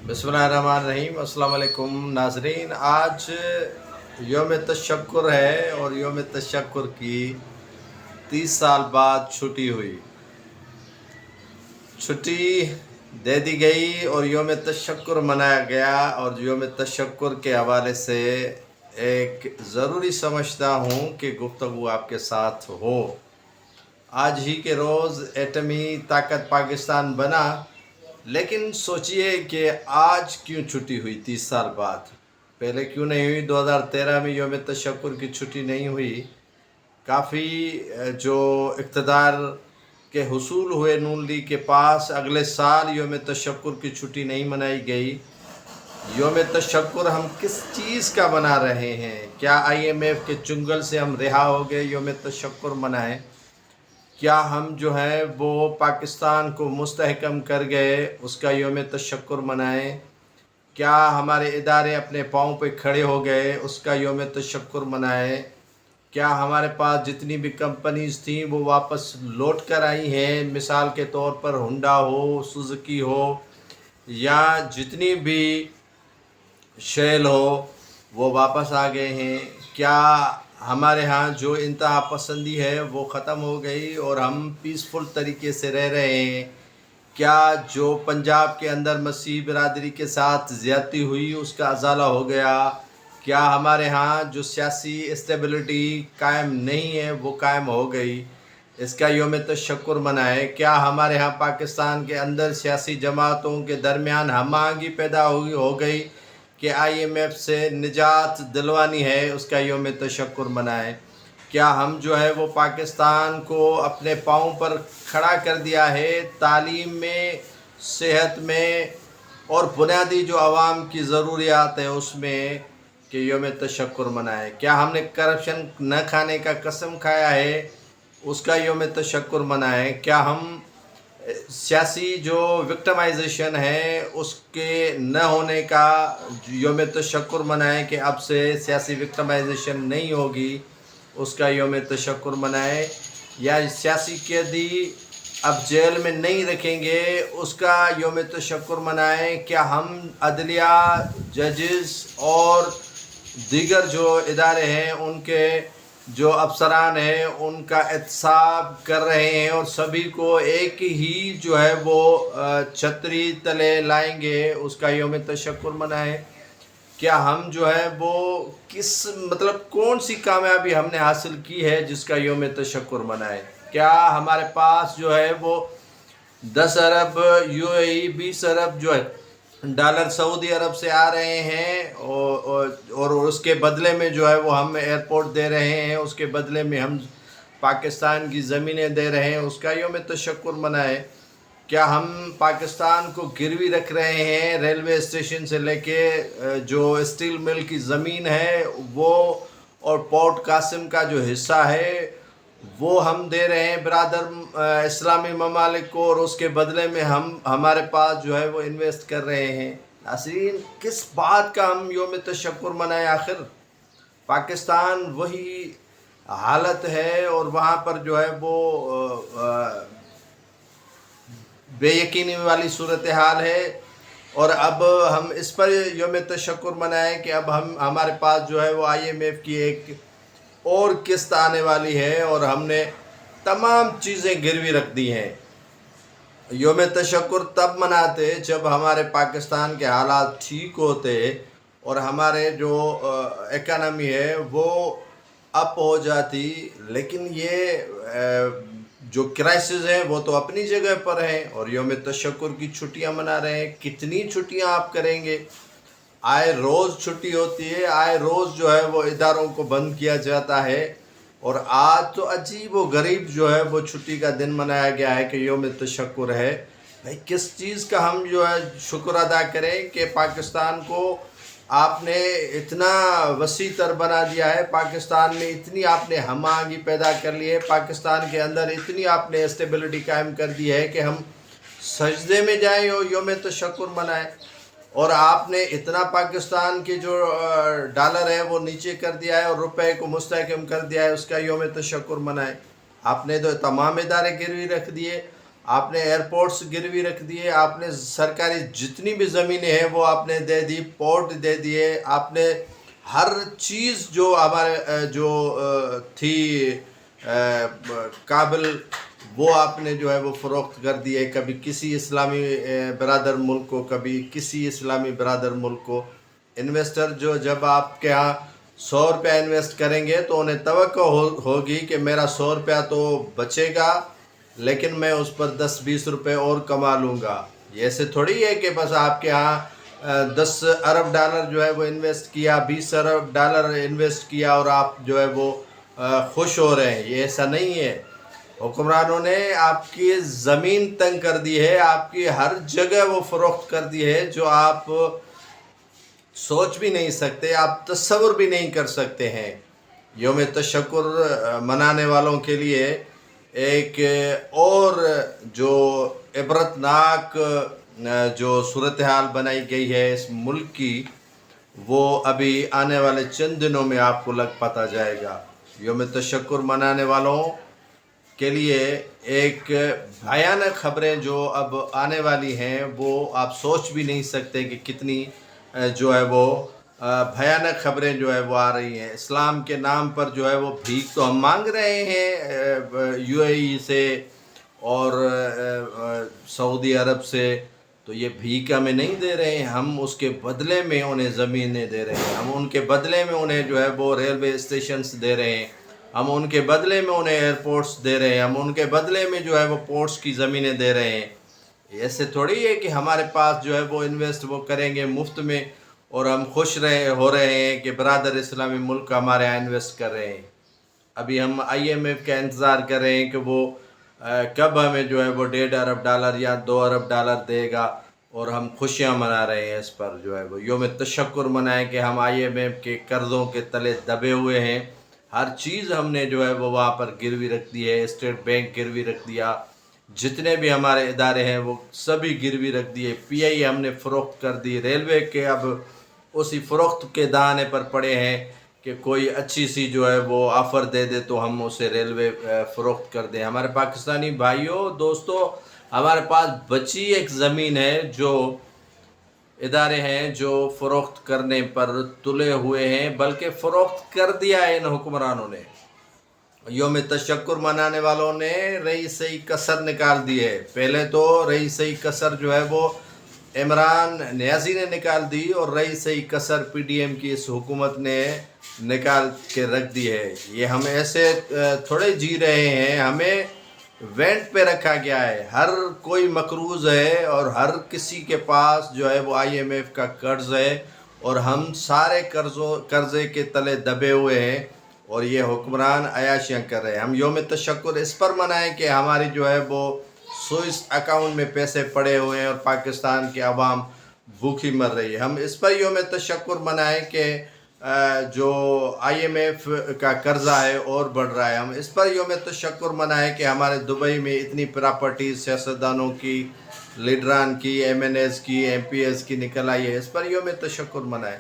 बिस्मिल्लाहिर्रहमानिर्रहीम। अस्सलाम वालेकुम नाज़रीन। आज यौम तशक्कुर है और यौम तशक्कुर की 30 साल बाद छुट्टी हुई। छुट्टी दे दी गई और यौम तशक्कुर मनाया गया। और यौम तशक्कुर के हवाले से एक ज़रूरी समझता हूँ कि गुफ्तगू आपके साथ हो। आज ही के रोज़ एटमी ताकत पाकिस्तान बना, लेकिन सोचिए कि आज क्यों छुट्टी हुई 30 साल बाद। पहले क्यों नहीं हुई? 2013 में यौम तशक्कुर की छुट्टी नहीं हुई। काफ़ी जो इक़्तिदार के हुसूल हुए नून लीग के पास, अगले साल यौम तशक्कुर की छुट्टी नहीं मनाई गई। यौम तशक्कुर हम किस चीज़ का मना रहे हैं? क्या IMF के चुंगल से हम रिहा हो गए यौम तशक्कुर मनाएं? क्या हम जो है वो पाकिस्तान को मुस्तहकम कर गए उसका यौम तशक्कुर मनाएं? क्या हमारे इदारे अपने पाँव पे खड़े हो गए उसका यौम तशक्कुर मनाएं? क्या हमारे पास जितनी भी कंपनीज़ थी वो वापस लौट कर आई हैं? मिसाल के तौर पर होंडा हो, सुजुकी हो, या जितनी भी शेल हो, वो वापस आ गए हैं? क्या हमारे यहाँ जो इंतहा पसंदी है वो ख़त्म हो गई और हम पीसफुल तरीके से रह रहे हैं? क्या जो पंजाब के अंदर मसीह बिरादरी के साथ ज़्यादती हुई उसका अज़ाला हो गया? क्या हमारे यहाँ जो सियासी इस्टेबिलिटी कायम नहीं है वो कायम हो गई? इसका यौम तशक्कुर मनाएं। क्या हमारे यहाँ पाकिस्तान के अंदर सियासी जमातों के दरमियान हम आहंगी पैदा हो गई कि IMF से निजात दिलवानी है, उसका यौम तशक्कुर मनाएं? क्या हम जो है वो पाकिस्तान को अपने पाँव पर खड़ा कर दिया है तालीम में, सेहत में और बुनियादी जो आवाम की ज़रूरियात है उसमें, कि यौम तशक्कुर मनाएं? क्या हमने करप्शन न खाने का कसम खाया है, उसका यौम तशक्कुर मनाएं? क्या हम सियासी जो विक्टिमाइजेशन है उसके न होने का यौम तशक्कुर मनाएं कि अब से सियासी विक्टिमाइजेशन नहीं होगी, उसका यौम तशक्कुर मनाएं? या सियासी कैदी अब जेल में नहीं रखेंगे, उसका यौम तशक्कुर मनाएं? क्या हम अदलिया, जजेस और दीगर जो इदारे हैं उनके जो अफसरान हैं उनका एहतसाब कर रहे हैं और सभी को एक ही जो है वो छतरी तले लाएंगे, उसका यौम तशक्कुर मनाएं? क्या हम जो है वो कौन सी कामयाबी हमने हासिल की है जिसका यौम तशक्कुर मनाएं? क्या हमारे पास जो है वो 10 अरब UAE, 20 अरब जो है डॉलर सऊदी अरब से आ रहे हैं और उसके बदले में जो है वो हम एयरपोर्ट दे रहे हैं, उसके बदले में हम पाकिस्तान की ज़मीनें दे रहे हैं, उसका यौम तशक्कुर मनाएं? क्या हम पाकिस्तान को गिरवी रख रहे हैं? रेलवे स्टेशन से लेके जो स्टील मिल की ज़मीन है वो और पोर्ट कासिम का जो हिस्सा है वो हम दे रहे हैं बिरादर इस्लामी ममालिक को, और उसके बदले में हमारे पास जो है वो इन्वेस्ट कर रहे हैं। नाज़रीन, किस बात का हम यौम तशक्कुर मनाएं? आखिर पाकिस्तान वही हालत है और वहाँ पर जो है वो बेयकीनी वाली सूरत हाल है। और अब हम इस पर यौम तशक्कुर मनाएं कि अब हमारे पास जो है वो IMF की एक और किस्त आने वाली है और हमने तमाम चीज़ें गिरवी रख दी हैं। यौम तशक्कुर तब मनाते जब हमारे पाकिस्तान के हालात ठीक होते और हमारे जो इकॉनमी है वो अप हो जाती, लेकिन ये जो क्राइसिस है वो तो अपनी जगह पर है और यौम तशक्कुर की छुट्टियां मना रहे हैं। कितनी छुट्टियां आप करेंगे? आए रोज़ छुट्टी होती है, आए रोज़ जो है वो इदारों को बंद किया जाता है, और आज तो अजीब व गरीब जो है वो छुट्टी का दिन मनाया गया है कि यौम तशक्कुर है। भाई, किस चीज़ का हम जो है शुक्र अदा करें कि पाकिस्तान को आपने इतना वसी तर बना दिया है, पाकिस्तान में इतनी आपने हम आहंगी पैदा कर ली है, पाकिस्तान के अंदर इतनी आपने स्टेबिलिटी कायम कर दी है कि हम सजदे में जाएं और यौम तशक्कुर मनाएं। और आपने इतना पाकिस्तान के जो डॉलर है वो नीचे कर दिया है और रुपए को मुस्तहकम कर दिया है, उसका यौम तशक्कुर मनाएं। आपने तो तमाम इदारे गिरवी रख दिए। آپ نے ایئرپورٹس گروی رکھ دیے، آپ نے سرکاری جتنی بھی زمینیں ہیں وہ آپ نے دے دی، پورٹ دے دیے، آپ نے ہر چیز جو ہمارے جو تھی قابل، وہ آپ نے جو ہے وہ فروخت کر دیے، کبھی کسی اسلامی برادر ملک کو، کبھی کسی اسلامی برادر ملک کو۔ انویسٹر جو جب آپ کے ہاں 100 روپیہ انویسٹ کریں گے تو انہیں توقع ہوگی کہ میرا 100 روپیہ تو بچے گا، لیکن میں اس پر 10-20 روپے اور کما لوں گا۔ یہ ایسے تھوڑی ہے کہ بس آپ کے ہاں 10 ارب ڈالر جو ہے وہ انویسٹ کیا، 20 ارب ڈالر انویسٹ کیا اور آپ جو ہے وہ خوش ہو رہے ہیں۔ یہ ایسا نہیں ہے۔ حکمرانوں نے آپ کی زمین تنگ کر دی ہے، آپ کی ہر جگہ وہ فروخت کر دی ہے، جو آپ سوچ بھی نہیں سکتے، آپ تصور بھی نہیں کر سکتے ہیں۔ یوم تشکر منانے والوں کے لیے ایک اور جو عبرتناک جو صورتحال بنائی گئی ہے اس ملک کی، وہ ابھی آنے والے چند دنوں میں آپ کو لگ پتہ جائے گا۔ یوم تشکر منانے والوں کے لیے ایک بھیانک خبریں جو اب آنے والی ہیں، وہ آپ سوچ بھی نہیں سکتے کہ کتنی جو ہے وہ بھیانک خبریں جو ہے وہ آ رہی ہیں۔ اسلام کے نام پر جو ہے وہ بھیک تو ہم مانگ رہے ہیں UAE سے اور سعودی عرب سے، تو یہ بھیک ہمیں نہیں دے رہے ہیں، ہم اس کے بدلے میں انہیں زمینیں دے رہے ہیں، ہم ان کے بدلے میں انہیں جو ہے وہ ریلوے اسٹیشنز دے رہے ہیں، ہم ان کے بدلے میں انہیں ایئرپورٹس دے رہے ہیں، ہم ان کے بدلے میں جو ہے وہ پورٹس کی زمینیں دے رہے ہیں۔ ایسے تھوڑی ہے کہ ہمارے پاس جو ہے وہ انویسٹ وہ کریں گے مفت میں اور ہم خوش ہو رہے ہیں کہ برادر اسلامی ملک ہمارے یہاں انویسٹ کر رہے ہیں۔ ابھی ہم IMF کا انتظار کر رہے ہیں کہ وہ کب ہمیں جو ہے وہ 1.5 ارب ڈالر یا 2 ارب ڈالر دے گا، اور ہم خوشیاں منا رہے ہیں اس پر جو ہے وہ یوم تشکر منائیں کہ ہم IMF کے قرضوں کے تلے دبے ہوئے ہیں۔ ہر چیز ہم نے جو ہے وہ وہاں پر گروی رکھ دی ہے، اسٹیٹ بینک گروی رکھ دیا، جتنے بھی ہمارے ادارے ہیں وہ سبھی گروی رکھ دیے، PI ہم نے فروخت کر دی، ریلوے کے اب اسی فروخت کے دہانے پر پڑے ہیں کہ کوئی اچھی سی جو ہے وہ آفر دے دے تو ہم اسے ریلوے فروخت کر دیں۔ ہمارے پاکستانی بھائیوں دوستو، ہمارے پاس بچی ایک زمین ہے جو ادارے ہیں جو فروخت کرنے پر تلے ہوئے ہیں، بلکہ فروخت کر دیا ہے ان حکمرانوں نے۔ یوم تشکر منانے والوں نے رئیسی کسر نکال دی ہے۔ پہلے تو رئیسی کسر جو ہے وہ عمران نیازی نے نکال دی، اور رئیسی کسر PDM کی اس حکومت نے نکال کے رکھ دی ہے۔ یہ ہم ایسے تھوڑے جی رہے ہیں، ہمیں وینٹ پہ رکھا گیا ہے، ہر کوئی مقروض ہے اور ہر کسی کے پاس جو ہے وہ IMF کا قرض ہے، اور ہم سارے قرضے کے تلے دبے ہوئے ہیں، اور یہ حکمران عیاشیاں کر رہے ہیں۔ ہم یوم تشکر اس پر منائیں کہ ہماری جو ہے وہ سوئس اکاؤنٹ میں پیسے پڑے ہوئے ہیں اور پاکستان کی عوام بھوکی مر رہی ہے۔ ہم اس پر یوم تشکر منائیں کہ جو IMF کا قرضہ ہے اور بڑھ رہا ہے۔ ہم اس پر یوم تشکر منائیں کہ ہمارے دبئی میں اتنی پراپرٹیز سیاستدانوں کی، لیڈران کی، MNAs کی، MPs کی نکل آئی ہے، اس پر یوم تشکر منائیں۔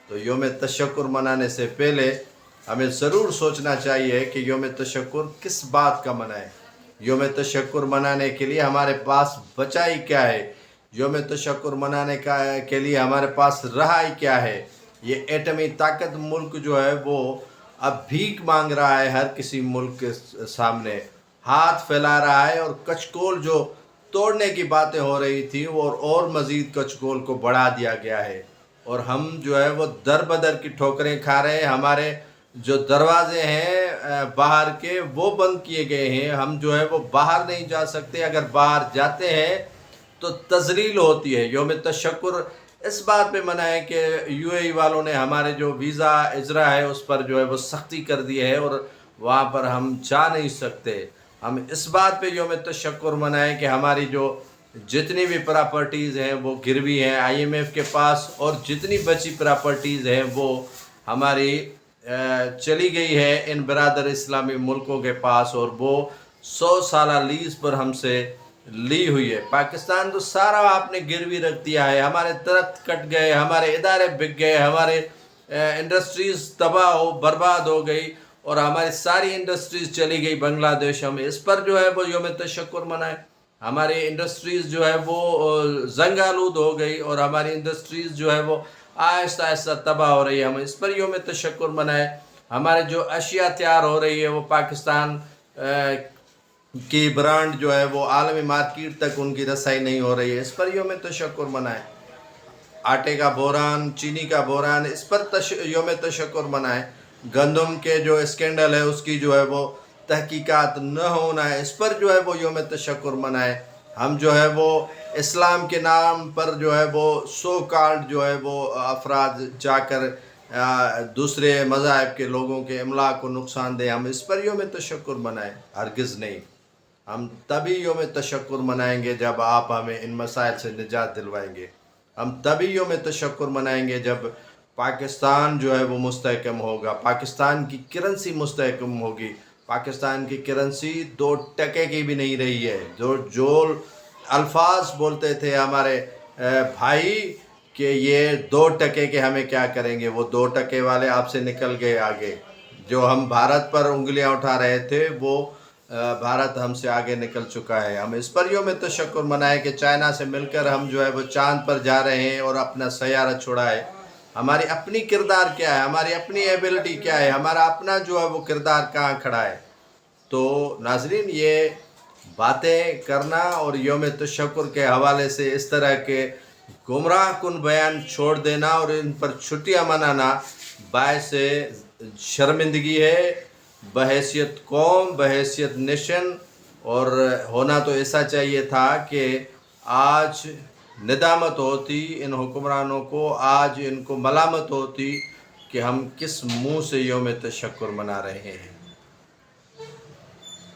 تو یوم تشکر منانے سے پہلے ہمیں ضرور سوچنا چاہیے کہ یوم تشکر کس بات کا منائیں۔ یوم تشکر منانے کے لیے ہمارے پاس بچائی کیا ہے؟ یوم تشکر منانے کے لیے ہمارے پاس رہائی کیا ہے؟ یہ ایٹمی طاقت ملک جو ہے وہ اب بھیک مانگ رہا ہے ہر کسی ملک کے سامنے، ہاتھ پھیلا رہا ہے، اور کچکول جو توڑنے کی باتیں ہو رہی تھی اور مزید کچکول کو بڑھا دیا گیا ہے، اور ہم جو ہے وہ در بدر کی ٹھوکریں کھا رہے ہیں۔ ہمارے جو دروازے ہیں باہر کے وہ بند کیے گئے ہیں، ہم جو ہے وہ باہر نہیں جا سکتے، اگر باہر جاتے ہیں تو تذلیل ہوتی ہے۔ یوم تشکر اس بات پہ منائیں کہ UAE والوں نے ہمارے جو ویزا اجرا ہے اس پر جو ہے وہ سختی کر دی ہے، اور وہاں پر ہم جا نہیں سکتے۔ ہم اس بات پہ یوم تشکر منائیں کہ ہماری جو جتنی بھی پراپرٹیز ہیں وہ گروی ہیں IMF کے پاس، اور جتنی بچی پراپرٹیز ہیں وہ ہماری چلی گئی ہے ان برادر اسلامی ملکوں کے پاس، اور وہ 100 سالہ لیز پر ہم سے لی ہوئی ہے۔ پاکستان تو سارا آپ نے گروی رکھ دیا ہے، ہمارے درخت کٹ گئے، ہمارے ادارے بک گئے، ہمارے انڈسٹریز تباہ برباد ہو گئی، اور ہماری ساری انڈسٹریز چلی گئی بنگلہ دیش۔ ہم اس پر جو ہے وہ یوم تشکر منائیں۔ हमारी इंडस्ट्रीज़ जो है वो जंग आलूद हो गई और हमारी इंडस्ट्रीज़ जो है वो आहिस्ता आहिस्ता तबाह हो रही है। हम इस पर यौम तशक्कुर मनाएं। हमारे जो अशिया तैयार हो रही है वो पाकिस्तान की ब्रांड जो है वो आलमी मार्केट तक उनकी रसाई नहीं हो रही है, इस पर यौम तशक्कुर मनाएं। आटे का बोरान, चीनी का बोरान, इस पर यौम तशक्कुर मनाएं। गंदम के जो स्कैंडल है उसकी जो है वो तहकीकात न होना है, इस पर जो है वो यौम तशक्कुर मनाएं। हम जो है वो इस्लाम के नाम पर जो है वो सो कॉल्ड जो है वो अफराद जाकर दूसरे मज़ाहब के लोगों के इमला को नुकसान दें, हम इस पर यौम तशक्कुर मनाएं? हरगिज़ नहीं। हम तभी यौम तशक्कुर मनाएंगे जब आप हमें इन मसाइल से निजात दिलवाएंगे। हम तभी यौम तशक्कुर मनाएंगे जब पाकिस्तान जो है वो मुस्तहकम होगा, पाकिस्तान की करेंसी मुस्तहकम होगी। पाकिस्तान की करेंसी 2 टके की भी नहीं रही है। जो अल्फाज बोलते थे हमारे भाई कि ये 2 टके के हमें क्या करेंगे, वो 2 टके वाले आपसे निकल गए आगे। जो हम भारत पर उंगलियां उठा रहे थे वो भारत हमसे आगे निकल चुका है। हम इस पर यौम तशक्कुर मनाएं कि चाइना से मिलकर हम जो है वो चांद पर जा रहे हैं और अपना सैयारा छुड़ाए। हमारी अपनी किरदार क्या है, हमारी अपनी एबिलिटी क्या है, हमारा अपना जो है वो किरदार कहाँ खड़ा है। तो नाज़रीन, ये बातें करना और यौम तशक्कुर के हवाले से इस तरह के गुमराह कुन बयान छोड़ देना और इन पर छुट्टियाँ मनाना बायस शर्मिंदगी है बहैसियत कौम, बहैसियत नेशन। और होना तो ऐसा चाहिए था कि आज निदामत होती इन हुक्मरानों को, आज इनको मलामत होती कि हम किस मुंह से यौम तशक्कुर मना रहे हैं।